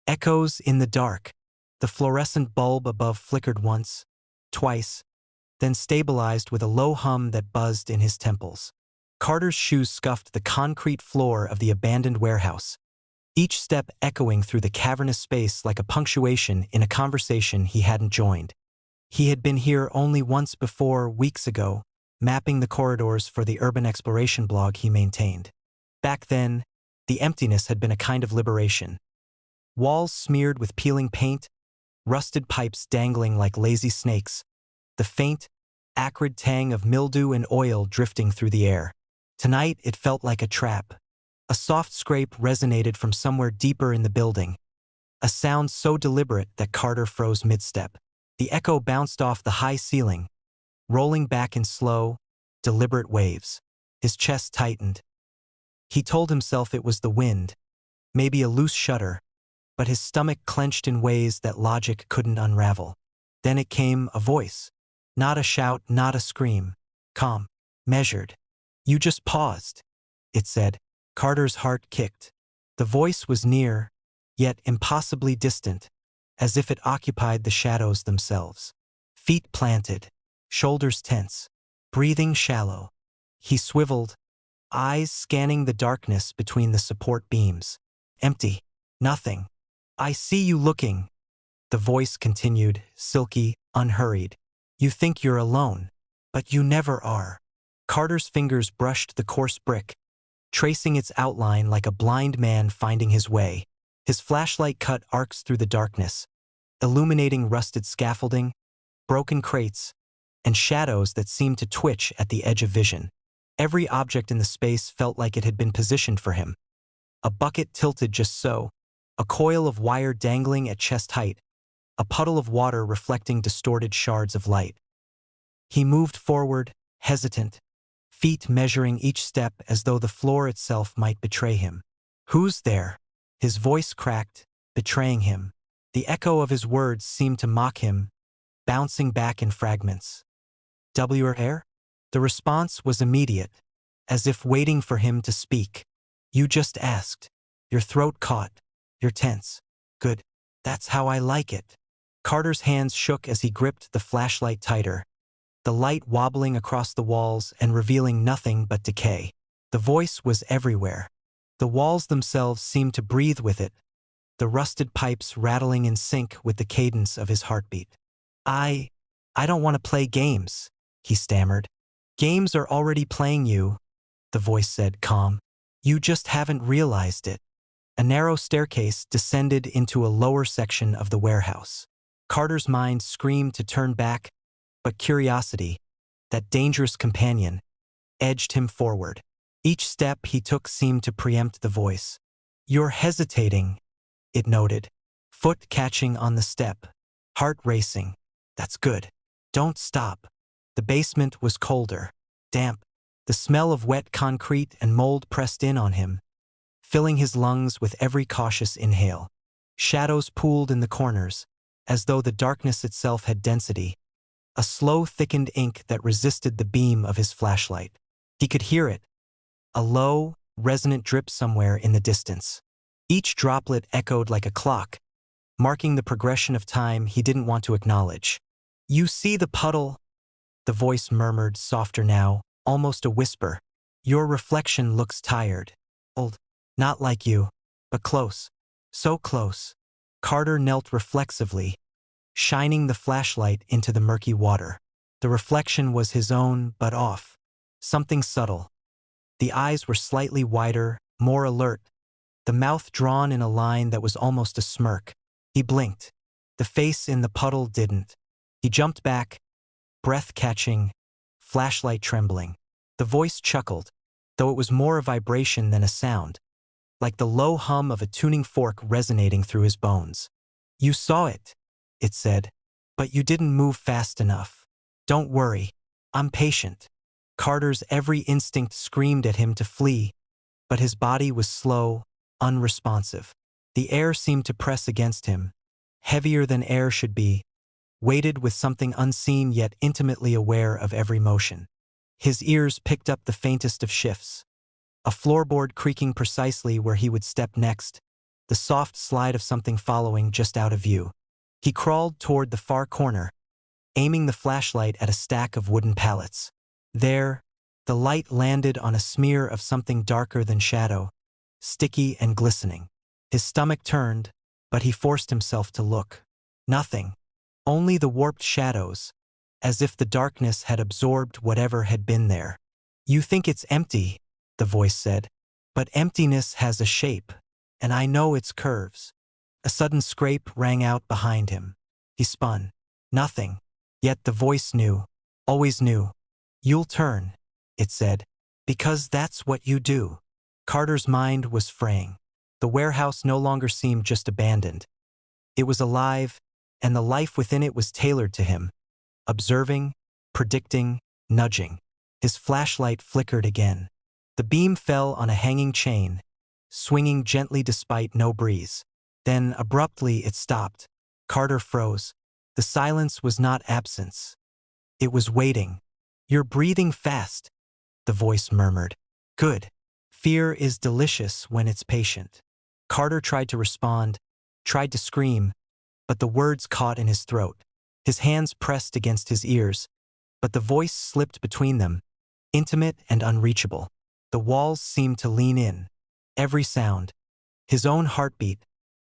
Echoes in the dark. The fluorescent bulb above flickered once, twice, then stabilized with a low hum that buzzed in his temples. Carter's shoes scuffed the concrete floor of the abandoned warehouse, each step echoing through the cavernous space like a punctuation in a conversation he hadn't joined. He had been here only once before, weeks ago, mapping the corridors for the urban exploration blog he maintained. Back then, the emptiness had been a kind of liberation. Walls smeared with peeling paint, rusted pipes dangling like lazy snakes, the faint, acrid tang of mildew and oil drifting through the air. Tonight it felt like a trap. A soft scrape resonated from somewhere deeper in the building, a sound so deliberate that Carter froze mid-step. The echo bounced off the high ceiling, rolling back in slow, deliberate waves. His chest tightened. He told himself it was the wind, maybe a loose shutter, but his stomach clenched in ways that logic couldn't unravel. Then it came, a voice. Not a shout, not a scream. Calm, measured. "You just paused," it said. Carter's heart kicked. The voice was near, yet impossibly distant, as if it occupied the shadows themselves. Feet planted, shoulders tense, breathing shallow. He swiveled, eyes scanning the darkness between the support beams. Empty. Nothing. "I see you looking," the voice continued, silky, unhurried. "You think you're alone, but you never are." Carter's fingers brushed the coarse brick, tracing its outline like a blind man finding his way. His flashlight cut arcs through the darkness, illuminating rusted scaffolding, broken crates, and shadows that seemed to twitch at the edge of vision. Every object in the space felt like it had been positioned for him. A bucket tilted just so, a coil of wire dangling at chest height, a puddle of water reflecting distorted shards of light. He moved forward, hesitant, feet measuring each step as though the floor itself might betray him. "Who's there?" His voice cracked, betraying him. The echo of his words seemed to mock him, bouncing back in fragments. "W air?" The response was immediate, as if waiting for him to speak. "You just asked. Your throat caught. You're tense. Good. That's how I like it." Carter's hands shook as he gripped the flashlight tighter, the light wobbling across the walls and revealing nothing but decay. The voice was everywhere. The walls themselves seemed to breathe with it, the rusted pipes rattling in sync with the cadence of his heartbeat. I don't want to play games," he stammered. "Games are already playing you," the voice said, calm. "You just haven't realized it." A narrow staircase descended into a lower section of the warehouse. Carter's mind screamed to turn back, but curiosity, that dangerous companion, edged him forward. Each step he took seemed to preempt the voice. "You're hesitating," it noted, foot catching on the step, heart racing. "That's good. Don't stop." The basement was colder, damp, the smell of wet concrete and mold pressed in on him, filling his lungs with every cautious inhale. Shadows pooled in the corners, as though the darkness itself had density, a slow thickened ink that resisted the beam of his flashlight. He could hear it, a low, resonant drip somewhere in the distance. Each droplet echoed like a clock, marking the progression of time he didn't want to acknowledge. "You see the puddle?" The voice murmured, softer now, almost a whisper. "Your reflection looks tired. Old. Not like you, but close. So close." Carter knelt reflexively, shining the flashlight into the murky water. The reflection was his own, but off. Something subtle. The eyes were slightly wider, more alert, the mouth drawn in a line that was almost a smirk. He blinked. The face in the puddle didn't. He jumped back, breath catching, flashlight trembling. The voice chuckled, though it was more a vibration than a sound, like the low hum of a tuning fork resonating through his bones. "You saw it," it said, "but you didn't move fast enough. Don't worry, I'm patient." Carter's every instinct screamed at him to flee, but his body was slow, unresponsive. The air seemed to press against him, heavier than air should be, weighted with something unseen yet intimately aware of every motion. His ears picked up the faintest of shifts, a floorboard creaking precisely where he would step next, the soft slide of something following just out of view. He crawled toward the far corner, aiming the flashlight at a stack of wooden pallets. There, the light landed on a smear of something darker than shadow, sticky and glistening. His stomach turned, but he forced himself to look. Nothing. Only the warped shadows, as if the darkness had absorbed whatever had been there. "You think it's empty," the voice said, "but emptiness has a shape, and I know its curves." A sudden scrape rang out behind him. He spun. Nothing. Yet the voice knew, always knew. "You'll turn," it said, "because that's what you do." Carter's mind was fraying. The warehouse no longer seemed just abandoned. It was alive, and the life within it was tailored to him. Observing, predicting, nudging. His flashlight flickered again. The beam fell on a hanging chain, swinging gently despite no breeze. Then, abruptly, it stopped. Carter froze. The silence was not absence. It was waiting. "You're breathing fast," the voice murmured. "Good. Fear is delicious when it's patient." Carter tried to respond, tried to scream, but the words caught in his throat. His hands pressed against his ears, but the voice slipped between them, intimate and unreachable. The walls seemed to lean in. Every sound, his own heartbeat,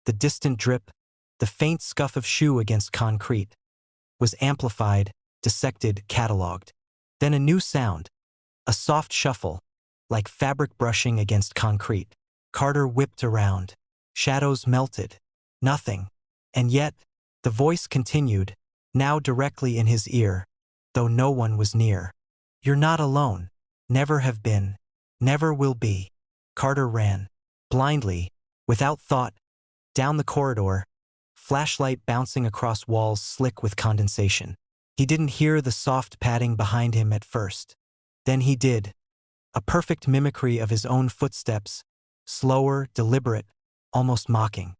the distant drip, the faint scuff of shoe against concrete, was amplified, dissected, catalogued. Then a new sound, a soft shuffle, like fabric brushing against concrete. Carter whipped around. Shadows melted. Nothing. And yet, the voice continued, now directly in his ear, though no one was near. "You're not alone. Never have been. Never will be." Carter ran, blindly, without thought, down the corridor, flashlight bouncing across walls slick with condensation. He didn't hear the soft padding behind him at first. Then he did. A perfect mimicry of his own footsteps, slower, deliberate, almost mocking.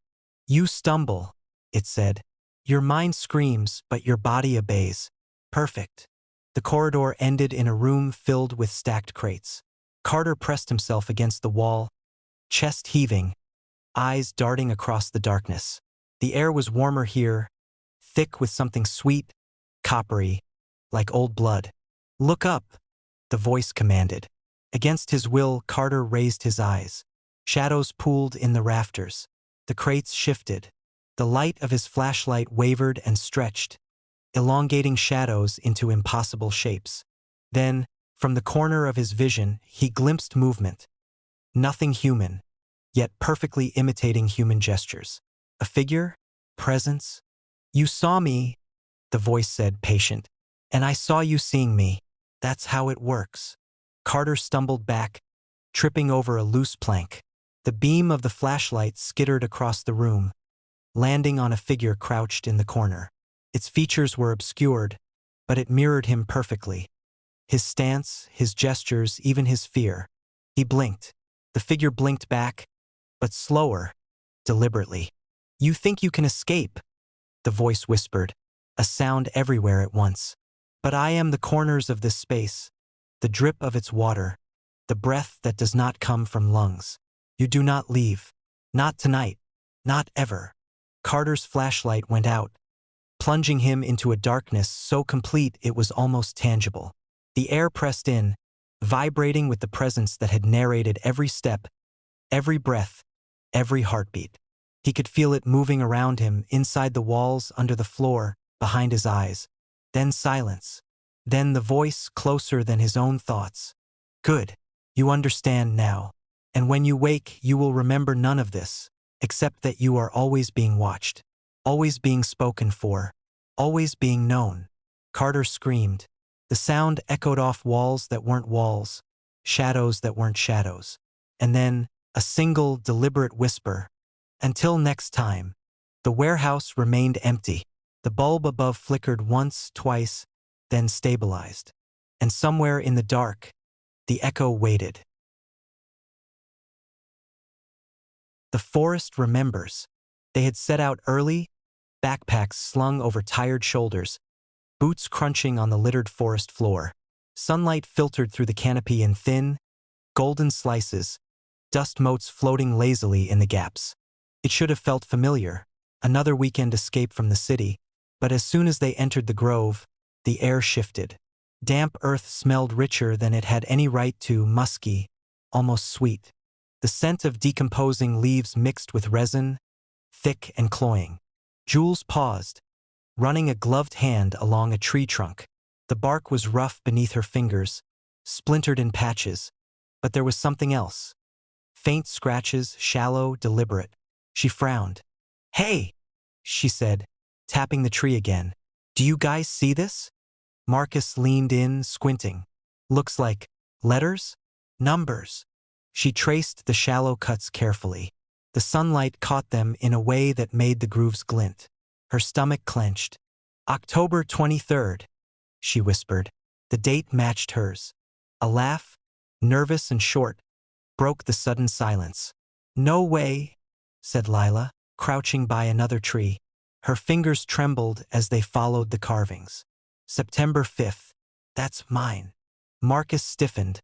"You stumble," it said. "Your mind screams, but your body obeys. Perfect." The corridor ended in a room filled with stacked crates. Carter pressed himself against the wall, chest heaving, eyes darting across the darkness. The air was warmer here, thick with something sweet, coppery, like old blood. "Look up," the voice commanded. Against his will, Carter raised his eyes. Shadows pooled in the rafters. The crates shifted. The light of his flashlight wavered and stretched, elongating shadows into impossible shapes. Then, from the corner of his vision, he glimpsed movement. Nothing human, yet perfectly imitating human gestures. A figure? Presence? "You saw me," the voice said, patient. "And I saw you seeing me. That's how it works." Carter stumbled back, tripping over a loose plank. The beam of the flashlight skittered across the room, landing on a figure crouched in the corner. Its features were obscured, but it mirrored him perfectly. His stance, his gestures, even his fear. He blinked. The figure blinked back, but slower, deliberately. "You think you can escape," the voice whispered, a sound everywhere at once. "But I am the corners of this space, the drip of its water, the breath that does not come from lungs. You do not leave. Not tonight. Not ever." Carter's flashlight went out, plunging him into a darkness so complete it was almost tangible. The air pressed in, vibrating with the presence that had narrated every step, every breath, every heartbeat. He could feel it moving around him, inside the walls, under the floor, behind his eyes. Then silence. Then the voice closer than his own thoughts. "Good. You understand now. And when you wake, you will remember none of this, except that you are always being watched, always being spoken for, always being known." Carter screamed. The sound echoed off walls that weren't walls, shadows that weren't shadows. And then, a single, deliberate whisper. "Until next time." The warehouse remained empty. The bulb above flickered once, twice, then stabilized. And somewhere in the dark, the echo waited. The forest remembers. They had set out early, backpacks slung over tired shoulders, boots crunching on the littered forest floor. Sunlight filtered through the canopy in thin, golden slices, dust motes floating lazily in the gaps. It should have felt familiar, another weekend escape from the city, but as soon as they entered the grove, the air shifted. Damp earth smelled richer than it had any right to, musky, almost sweet. The scent of decomposing leaves mixed with resin, thick and cloying. Jules paused, running a gloved hand along a tree trunk. The bark was rough beneath her fingers, splintered in patches, but there was something else. Faint scratches, shallow, deliberate. She frowned. "Hey," she said, tapping the tree again. "Do you guys see this?" Marcus leaned in, squinting. "Looks like letters? Numbers." She traced the shallow cuts carefully. The sunlight caught them in a way that made the grooves glint. Her stomach clenched. "October 23rd, she whispered. The date matched hers. A laugh, nervous and short, broke the sudden silence. "No way," said Lila, crouching by another tree. Her fingers trembled as they followed the carvings. "September 5th. That's mine." Marcus stiffened,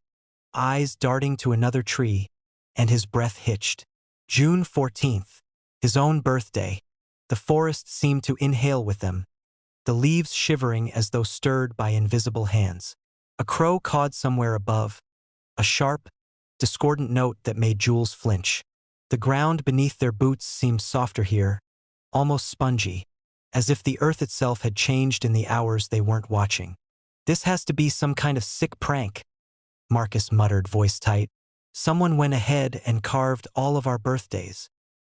eyes darting to another tree, and his breath hitched. June 14th. His own birthday. The forest seemed to inhale with them, the leaves shivering as though stirred by invisible hands. A crow cawed somewhere above, a sharp, discordant note that made Jules flinch. The ground beneath their boots seemed softer here, almost spongy, as if the earth itself had changed in the hours they weren't watching. "This has to be some kind of sick prank," Marcus muttered, voice tight. "Someone went ahead and carved all of our birthdays."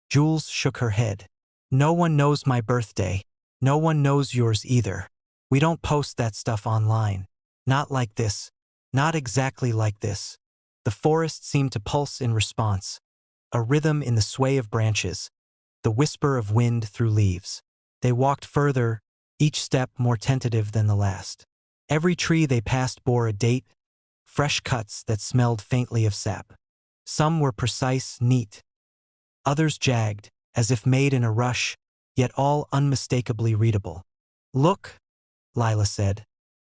Jules shook her head. "No one knows my birthday. No one knows yours either. We don't post that stuff online. Not like this. Not exactly like this." The forest seemed to pulse in response, a rhythm in the sway of branches, the whisper of wind through leaves. They walked further, each step more tentative than the last. Every tree they passed bore a date, fresh cuts that smelled faintly of sap. Some were precise, neat. Others jagged, as if made in a rush, yet all unmistakably readable. "Look," Lila said,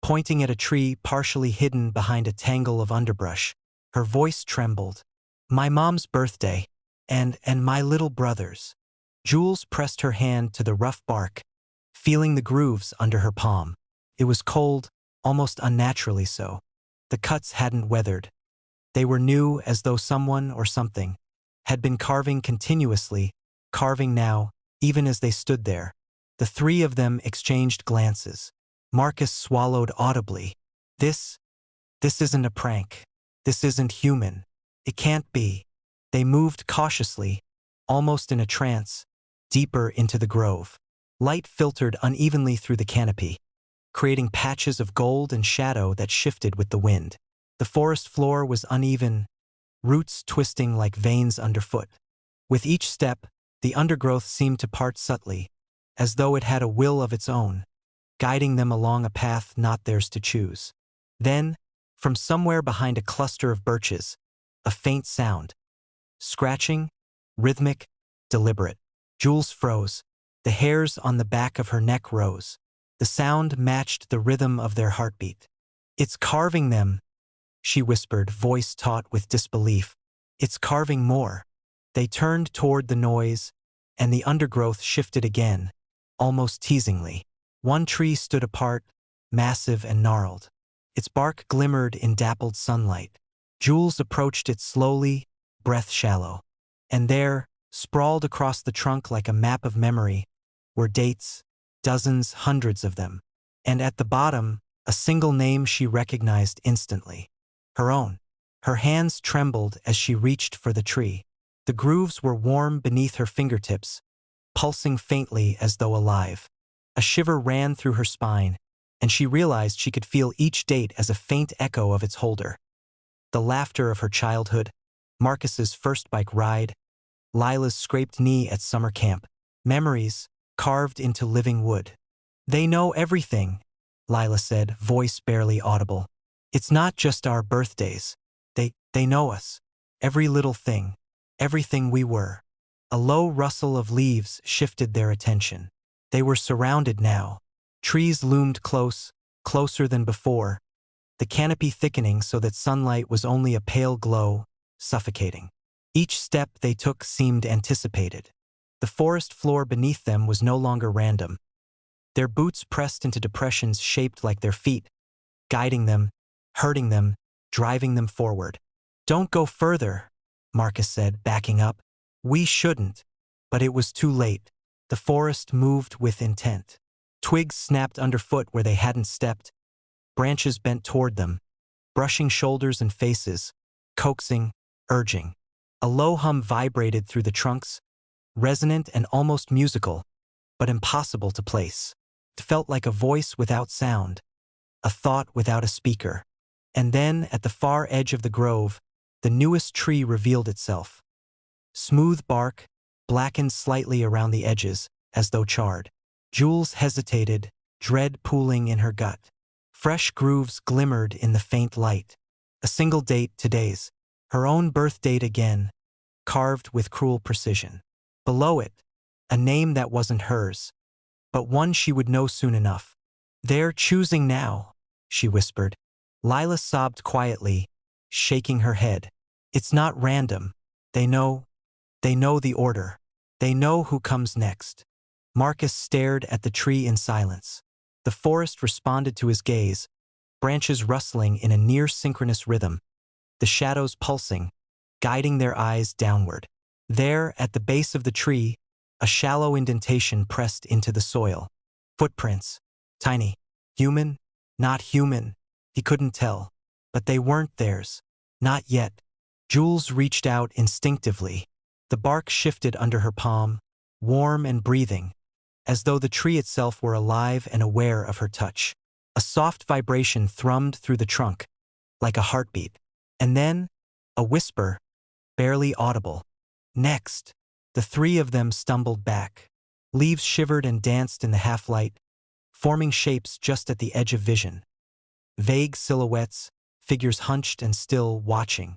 pointing at a tree partially hidden behind a tangle of underbrush. Her voice trembled. "My mom's birthday, and my little brother's." Jules pressed her hand to the rough bark, feeling the grooves under her palm. It was cold, almost unnaturally so. The cuts hadn't weathered. They were new, as though someone or something had been carving continuously, carving now, even as they stood there. The three of them exchanged glances. Marcus swallowed audibly. This isn't a prank. This isn't human. It can't be." They moved cautiously, almost in a trance, deeper into the grove. Light filtered unevenly through the canopy, creating patches of gold and shadow that shifted with the wind. The forest floor was uneven, roots twisting like veins underfoot. With each step, the undergrowth seemed to part subtly, as though it had a will of its own, guiding them along a path not theirs to choose. Then, from somewhere behind a cluster of birches, a faint sound. Scratching, rhythmic, deliberate. Jules froze. The hairs on the back of her neck rose. The sound matched the rhythm of their heartbeat. "It's carving them," she whispered, voice taut with disbelief. "It's carving more." They turned toward the noise, and the undergrowth shifted again, almost teasingly. One tree stood apart, massive and gnarled. Its bark glimmered in dappled sunlight. Jules approached it slowly, breath shallow. And there, sprawled across the trunk like a map of memory, were dates, dozens, hundreds of them. And at the bottom, a single name she recognized instantly. Her own. Her hands trembled as she reached for the tree. The grooves were warm beneath her fingertips, pulsing faintly as though alive. A shiver ran through her spine, and she realized she could feel each date as a faint echo of its holder. The laughter of her childhood, Marcus's first bike ride, Lila's scraped knee at summer camp. Memories carved into living wood. "They know everything," Lila said, voice barely audible. "It's not just our birthdays. They know us. Every little thing. Everything we were." A low rustle of leaves shifted their attention. They were surrounded now. Trees loomed close, closer than before, the canopy thickening so that sunlight was only a pale glow, suffocating. Each step they took seemed anticipated. The forest floor beneath them was no longer random. Their boots pressed into depressions shaped like their feet, guiding them, hurting them, driving them forward. "Don't go further," Marcus said, backing up. "We shouldn't." But it was too late. The forest moved with intent. Twigs snapped underfoot where they hadn't stepped. Branches bent toward them, brushing shoulders and faces, coaxing, urging. A low hum vibrated through the trunks, resonant and almost musical, but impossible to place. It felt like a voice without sound, a thought without a speaker. And then, at the far edge of the grove, the newest tree revealed itself. Smooth bark, blackened slightly around the edges, as though charred. Jules hesitated, dread pooling in her gut. Fresh grooves glimmered in the faint light. A single date, today's. Her own birth date again, carved with cruel precision. Below it, a name that wasn't hers, but one she would know soon enough. "They're choosing now," she whispered. Lila sobbed quietly, shaking her head. "It's not random. They know the order. They know who comes next." Marcus stared at the tree in silence. The forest responded to his gaze, branches rustling in a near-synchronous rhythm, the shadows pulsing, guiding their eyes downward. There, at the base of the tree, a shallow indentation pressed into the soil. Footprints. Tiny. Human? Not human. He couldn't tell. But they weren't theirs. Not yet. Jules reached out instinctively. The bark shifted under her palm, warm and breathing, as though the tree itself were alive and aware of her touch. A soft vibration thrummed through the trunk, like a heartbeat. And then, a whisper, barely audible. "Next." The three of them stumbled back. Leaves shivered and danced in the half-light, forming shapes just at the edge of vision. Vague silhouettes, figures hunched and still, watching.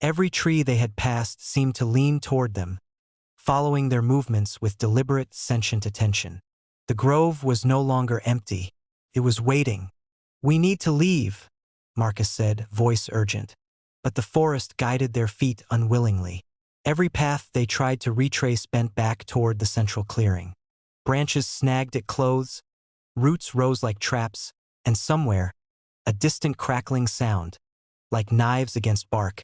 Every tree they had passed seemed to lean toward them, following their movements with deliberate, sentient attention. The grove was no longer empty. It was waiting. "We need to leave," Marcus said, voice urgent. But the forest guided their feet unwillingly. Every path they tried to retrace bent back toward the central clearing. Branches snagged at clothes, roots rose like traps, and somewhere, a distant crackling sound, like knives against bark,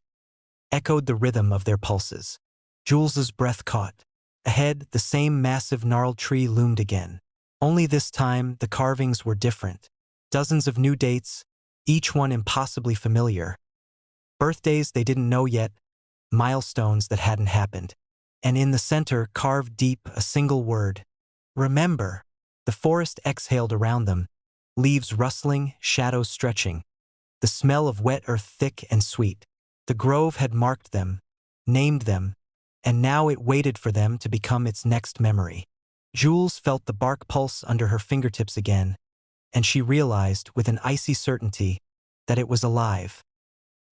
echoed the rhythm of their pulses. Jules's breath caught. Ahead, the same massive gnarled tree loomed again. Only this time, the carvings were different. Dozens of new dates, each one impossibly familiar. Birthdays they didn't know yet, milestones that hadn't happened. And in the center, carved deep, a single word. "Remember." The forest exhaled around them, leaves rustling, shadows stretching. The smell of wet earth thick and sweet. The grove had marked them, named them, and now it waited for them to become its next memory. Jules felt the bark pulse under her fingertips again, and she realized, with an icy certainty, that it was alive.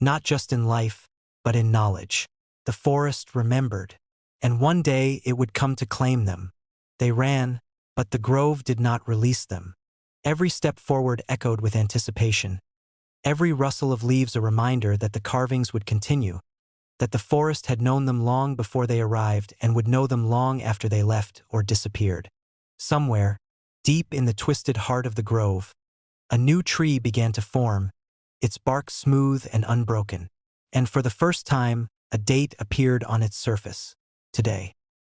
Not just in life, but in knowledge. The forest remembered, and one day it would come to claim them. They ran, but the grove did not release them. Every step forward echoed with anticipation. Every rustle of leaves a reminder that the carvings would continue, that the forest had known them long before they arrived and would know them long after they left or disappeared. Somewhere, deep in the twisted heart of the grove, a new tree began to form, its bark smooth and unbroken. And for the first time, a date appeared on its surface. Today.